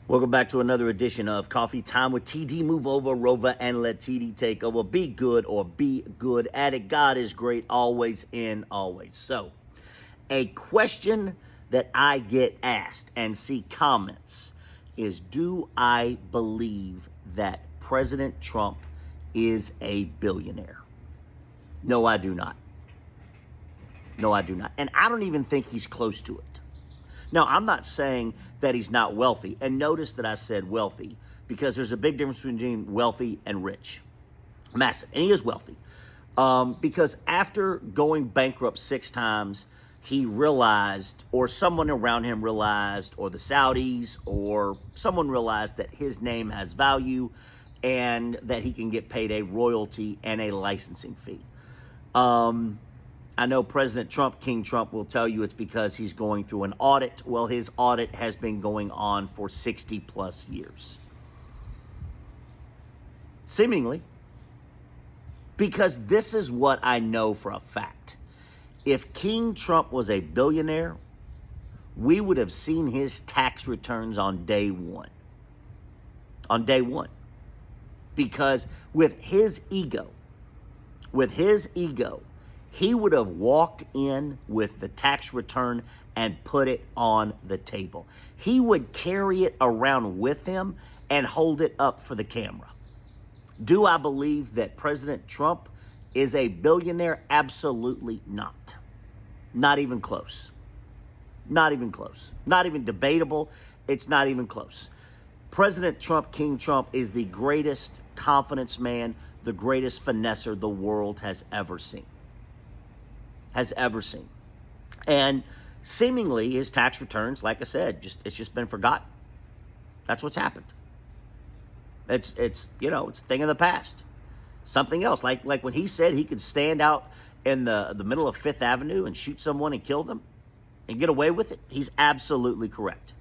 Welcome back to another edition of Coffee Time with TD. Move over, Rover, and let TD take over. Be good or be good at it. God is great always and always. So, a question that I get asked and see comments is, do I believe that President Trump is a billionaire? No, I do not. No, I do not. And I don't even think he's close to it. Now, I'm not saying that he's not wealthy. And notice that I said wealthy because there's a big difference between wealthy and rich. Massive. And he is wealthy. Because after going bankrupt 6 times, he realized, or someone around him realized, or the Saudis, or someone realized that his name has value and that he can get paid a royalty and a licensing fee. I know President Trump, King Trump, will tell you it's because he's going through an audit. Well, his audit has been going on for 60 plus years. Seemingly. Because this is what I know for a fact. If King Trump was a billionaire, we would have seen his tax returns on day one. On day one. Because with his ego, he would have walked in with the tax return and put it on the table. He would carry it around with him and hold it up for the camera. Do I believe that President Trump is a billionaire? Absolutely not. Not even close. Not even close. Not even debatable. It's not even close. President Trump, King Trump, is the greatest confidence man, the greatest finesser the world has ever seen. And seemingly his tax returns, like I said, it's just been forgotten. That's what's happened. It's a thing of the past. Something else, like when he said he could stand out in the middle of Fifth Avenue and shoot someone and kill them and get away with it. He's absolutely correct.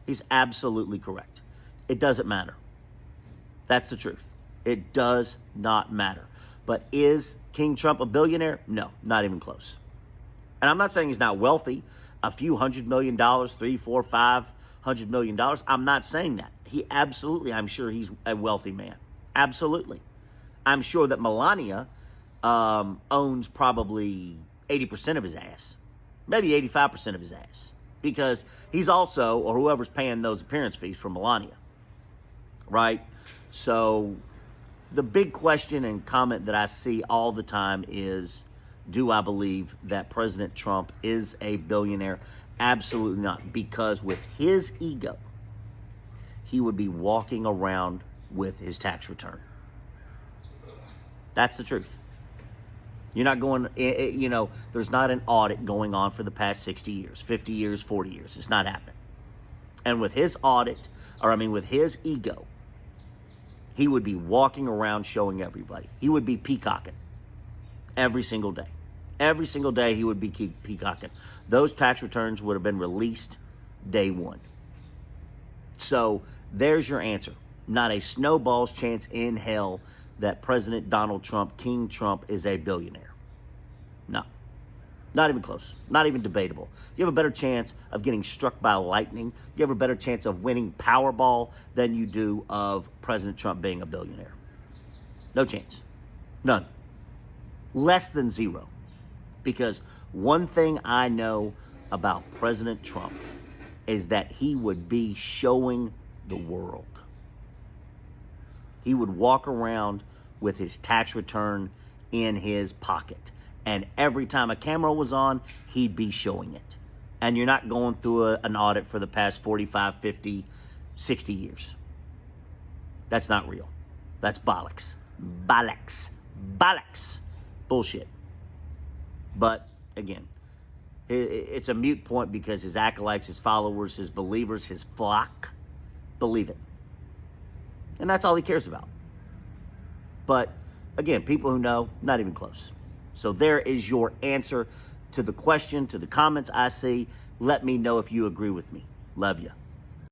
He's absolutely correct. It doesn't matter. That's the truth. It does not matter. But is King Trump a billionaire? No, not even close. And I'm not saying he's not wealthy, a few $100 million, $300, $400, $500 million. I'm not saying that. He absolutely, I'm sure he's a wealthy man. Absolutely. I'm sure that Melania owns probably 80% of his ass, maybe 85% of his ass, because he's also, or whoever's paying those appearance fees for Melania, right? So the big question and comment that I see all the time is, do I believe that President Trump is a billionaire? Absolutely not. Because with his ego, he would be walking around with his tax return. That's the truth. You're not going, there's not an audit going on for the past 60 years, 50 years, 40 years. It's not happening. And with his with his ego, he would be walking around showing everybody. He would be peacocking every single day. Every single day he would be peacocking. Those tax returns would have been released day one. So there's your answer. Not a snowball's chance in hell that President Donald Trump, King Trump, is a billionaire. No. Not even close. Not even debatable. You have a better chance of getting struck by lightning. You have a better chance of winning Powerball than you do of President Trump being a billionaire. No chance. None. Less than zero. Because one thing I know about President Trump is that he would be showing the world. He would walk around with his tax return in his pocket. And every time a camera was on, he'd be showing it. And you're not going through an audit for the past 45, 50, 60 years. That's not real. That's bollocks. Bollocks. Bollocks. Bullshit. But, again, it's a moot point because his acolytes, his followers, his believers, his flock believe it. And that's all he cares about. But, again, people who know, not even close. So there is your answer to the question, to the comments I see. Let me know if you agree with me. Love you.